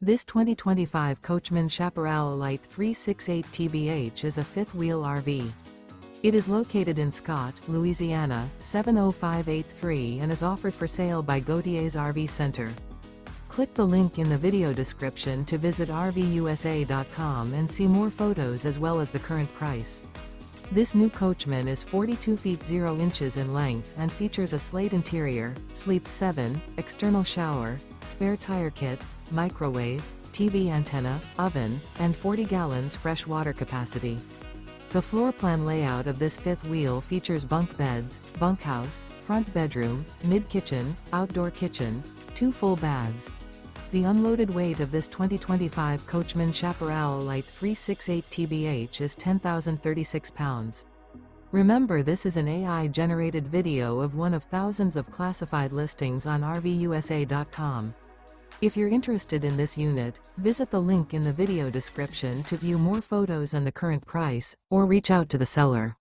This 2025 Coachmen Chaparral Lite 368 TBH is a fifth-wheel RV. It is located in Scott, Louisiana, 70583 and is offered for sale by Gauthiers RV Center. Click the link in the video description to visit RVUSA.com and see more photos as well as the current price. This new Coachmen is 42 feet 0 inches in length and features a SLATE interior, sleeps 7, external shower, spare tire kit, microwave, TV antenna, oven, and 40 gallons fresh water capacity. The floor plan layout of this fifth wheel features bunk beds, bunkhouse, front bedroom, mid-kitchen, outdoor kitchen, 2 full baths. The unloaded weight of this 2025 Coachmen Chaparral Lite 368 TBH is 10,036 pounds. Remember, this is an AI-generated video of one of thousands of classified listings on RVUSA.com. If you're interested in this unit, visit the link in the video description to view more photos and the current price, or reach out to the seller.